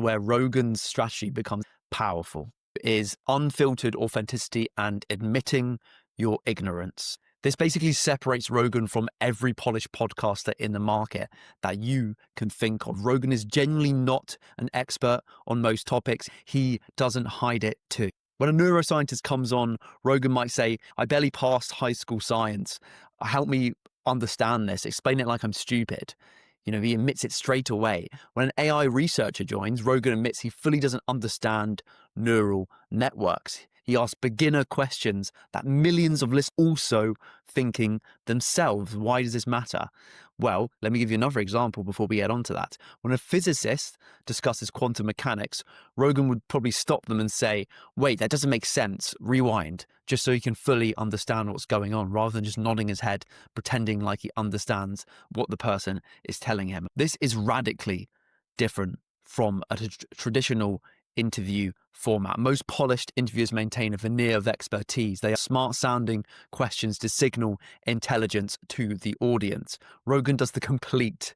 where Rogan's strategy becomes powerful is unfiltered authenticity and admitting your ignorance. This basically separates Rogan from every polished podcaster in the market that you can think of. Rogan is genuinely not an expert on most topics. He doesn't hide it too. When a neuroscientist comes on, Rogan might say, I barely passed high school science. Help me understand this. Explain it like I'm stupid. He admits it straight away. When an AI researcher joins, Rogan admits he fully doesn't understand neural networks. He asks beginner questions that millions of listeners also thinking themselves. Why does this matter? Well, let me give you another example before we get onto that. When a physicist discusses quantum mechanics, Rogan would probably stop them and say, wait, that doesn't make sense. Rewind, just so he can fully understand what's going on, rather than just nodding his head, pretending like he understands what the person is telling him. This is radically different from a traditional interview format. Most polished interviewers maintain a veneer of expertise. They are smart sounding questions to signal intelligence to the audience. Rogan does the complete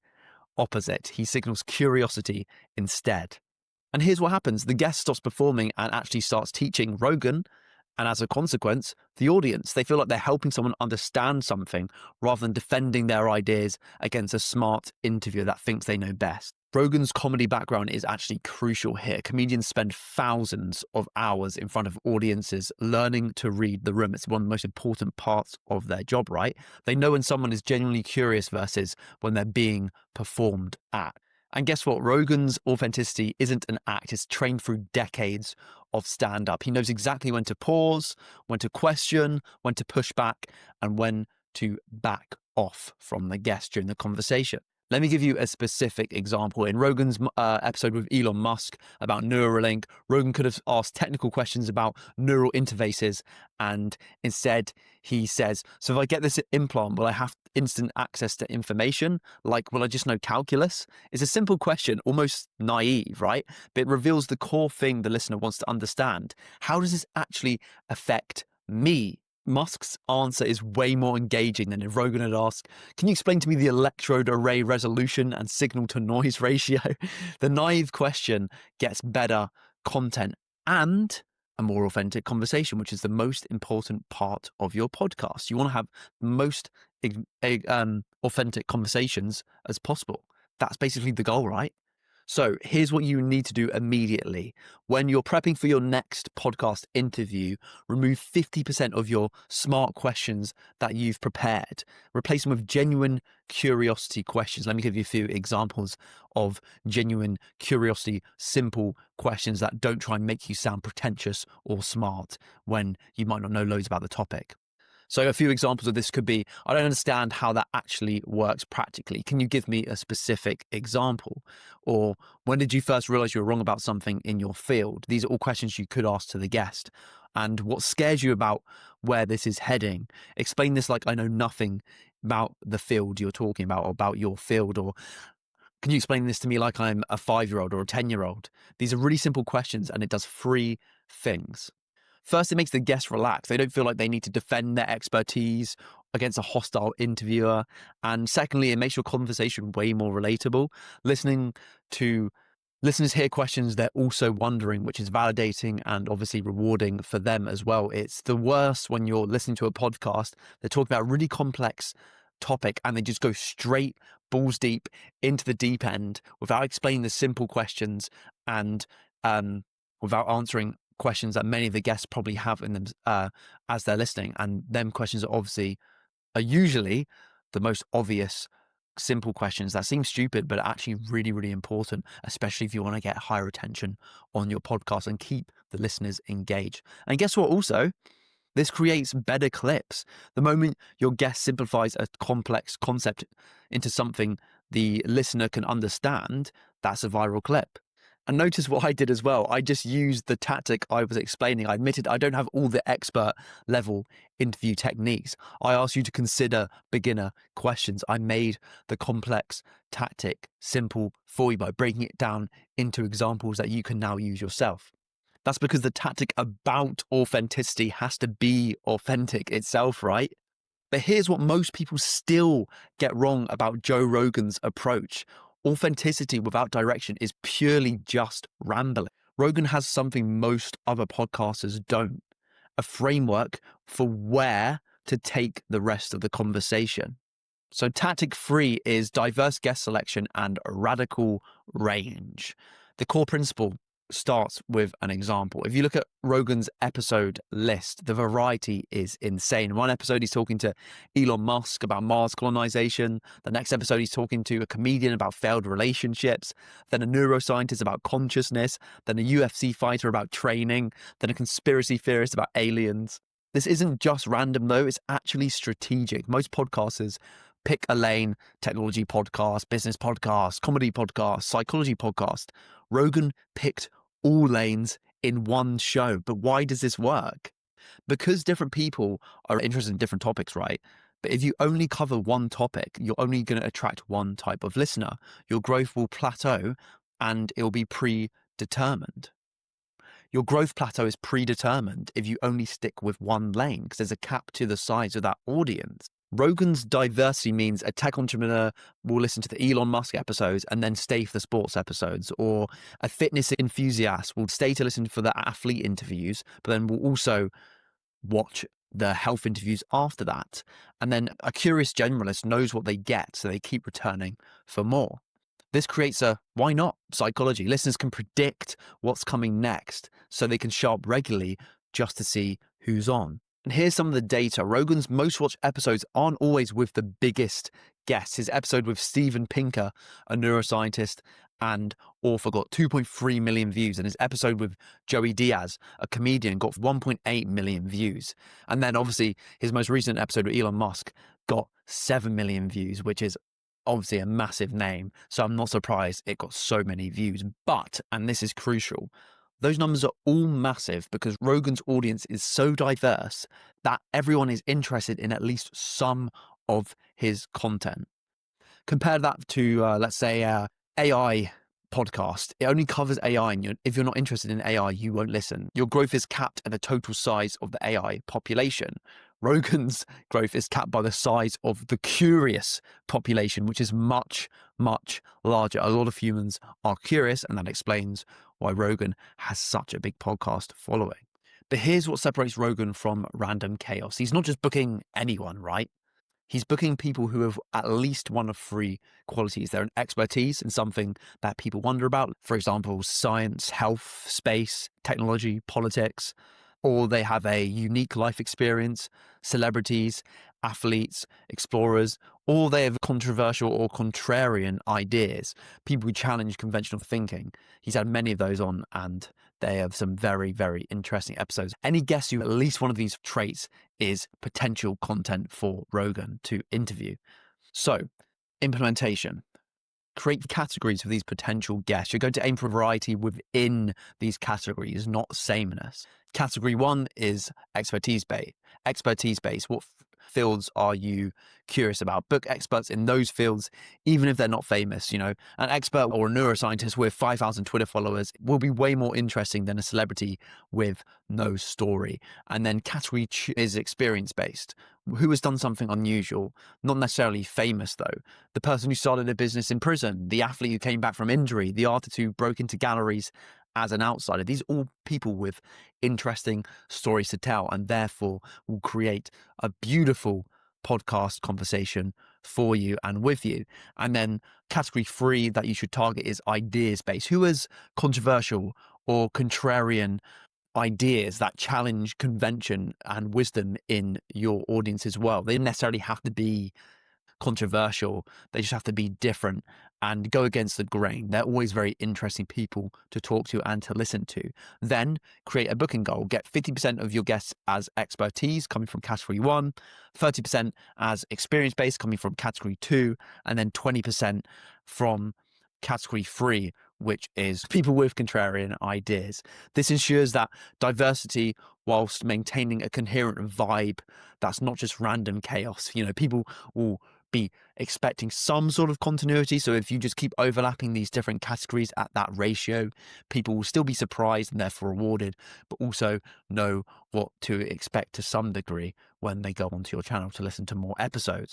opposite. He signals curiosity instead. And here's what happens. The guest stops performing and actually starts teaching Rogan. And as a consequence, the audience, they feel like they're helping someone understand something rather than defending their ideas against a smart interviewer that thinks they know best. Rogan's comedy background is actually crucial here. Comedians spend thousands of hours in front of audiences learning to read the room. It's one of the most important parts of their job, right? They know when someone is genuinely curious versus when they're being performed at. And guess what? Rogan's authenticity isn't an act. It's trained through decades of stand-up. He knows exactly when to pause, when to question, when to push back, and when to back off from the guest during the conversation. Let me give you a specific example. In Rogan's episode with Elon Musk about Neuralink, Rogan could have asked technical questions about neural interfaces, and instead he says, so if I get this implant, will I have instant access to information? Like, will I just know calculus? It's a simple question, almost naive, right? But it reveals the core thing the listener wants to understand. How does this actually affect me? Musk's answer is way more engaging than if Rogan had asked, can you explain to me the electrode array resolution and signal to noise ratio? The naive question gets better content and a more authentic conversation, which is the most important part of your podcast. You want to have the most authentic conversations as possible. That's basically the goal, right? So here's what you need to do immediately. When you're prepping for your next podcast interview, remove 50% of your smart questions that you've prepared. Replace them with genuine curiosity questions. Let me give you a few examples of genuine curiosity, simple questions that don't try and make you sound pretentious or smart when you might not know loads about the topic. So a few examples of this could be, I don't understand how that actually works practically. Can you give me a specific example? Or when did you first realize you were wrong about something in your field? These are all questions you could ask to the guest. And what scares you about where this is heading? Explain this like I know nothing about the field you're talking about or about your field. Or can you explain this to me like I'm a 5-year-old or a 10-year-old? These are really simple questions, and it does 3 things. First, it makes the guest relax. They don't feel like they need to defend their expertise against a hostile interviewer. And secondly, it makes your conversation way more relatable. Listeners hear questions they're also wondering, which is validating and obviously rewarding for them as well. It's the worst when you're listening to a podcast, they're talking about a really complex topic and they just go straight balls deep into the deep end without explaining the simple questions and without answering questions that many of the guests probably have in them as they're listening. And them questions are usually the most obvious, simple questions that seem stupid, but are actually really, really important, especially if you want to get higher attention on your podcast and keep the listeners engaged. And guess what? Also, this creates better clips. The moment your guest simplifies a complex concept into something the listener can understand, that's a viral clip. And notice what I did as well. I just used the tactic I was explaining. I admitted I don't have all the expert level interview techniques. I asked you to consider beginner questions. I made the complex tactic simple for you by breaking it down into examples that you can now use yourself. That's because the tactic about authenticity has to be authentic itself, right? But here's what most people still get wrong about Joe Rogan's approach. Authenticity without direction is purely just rambling. Rogan has something most other podcasters don't, a framework for where to take the rest of the conversation. So tactic 3 is diverse guest selection and radical range. The core principle starts with an example. If you look at Rogan's episode list, the variety is insane. One episode he's talking to Elon Musk about Mars colonization. The next episode he's talking to a comedian about failed relationships. Then a neuroscientist about consciousness. Then a UFC fighter about training. Then a conspiracy theorist about aliens. This isn't just random though, it's actually strategic. Most podcasters pick a lane: technology podcast, business podcast, comedy podcast, psychology podcast. Rogan picked all lanes in one show. But why does this work? Because different people are interested in different topics, right? But if you only cover one topic, you're only going to attract one type of listener. Your growth will plateau and it will be predetermined. Your growth plateau is predetermined if you only stick with one lane because there's a cap to the size of that audience. Rogan's diversity means a tech entrepreneur will listen to the Elon Musk episodes and then stay for the sports episodes, or a fitness enthusiast will stay to listen for the athlete interviews, but then will also watch the health interviews after that. And then a curious generalist knows what they get, so they keep returning for more. This creates a why not psychology. Listeners can predict what's coming next, so they can show up regularly just to see who's on. And here's some of the data. Rogan's most watched episodes aren't always with the biggest guests. His episode with Steven Pinker, a neuroscientist and author, got 2.3 million views. And his episode with Joey Diaz, a comedian, got 1.8 million views. And then obviously his most recent episode with Elon Musk got 7 million views, which is obviously a massive name. So I'm not surprised it got so many views. But, and this is crucial, those numbers are all massive because Rogan's audience is so diverse that everyone is interested in at least some of his content. Compare that to, let's say, AI podcast. It only covers AI, and if you're not interested in AI, you won't listen. Your growth is capped at the total size of the AI population. Rogan's growth is capped by the size of the curious population, which is much, much larger. A lot of humans are curious, and that explains why Rogan has such a big podcast following. But here's what separates Rogan from random chaos. He's not just booking anyone, right? He's booking people who have at least one of 3 qualities. They're an expertise in something that people wonder about, for example, science, health, space, technology, politics, or they have a unique life experience, celebrities, athletes, explorers, or they have controversial or contrarian ideas, people who challenge conventional thinking. He's had many of those on, and they have some very, very interesting episodes. Any guess who at least one of these traits is potential content for Rogan to interview. So, implementation. Create categories for these potential guests. You're going to aim for variety within these categories, not sameness. Category 1 is expertise based. Expertise based. What fields are you curious about? Book experts in those fields, even if they're not famous. You know, an expert or a neuroscientist with 5,000 Twitter followers will be way more interesting than a celebrity with no story. And then category 2 is experience based. Who has done something unusual, not necessarily famous though. The person who started a business in prison, the athlete who came back from injury, the artist who broke into galleries as an outsider. These are all people with interesting stories to tell, and therefore will create a beautiful podcast conversation for you and with you. And then category 3 that you should target is ideas based. Who is controversial or contrarian ideas that challenge convention and wisdom in your audience as well? They don't necessarily have to be controversial. They just have to be different and go against the grain. They're always very interesting people to talk to and to listen to. Then create a booking goal. Get 50% of your guests as expertise coming from category 1, 30% as experience based coming from category 2, and then 20% from category 3, which is people with contrarian ideas. This ensures that diversity whilst maintaining a coherent vibe that's not just random chaos. You know, people will be expecting some sort of continuity. So if you just keep overlapping these different categories at that ratio, people will still be surprised and therefore rewarded, but also know what to expect to some degree when they go onto your channel to listen to more episodes.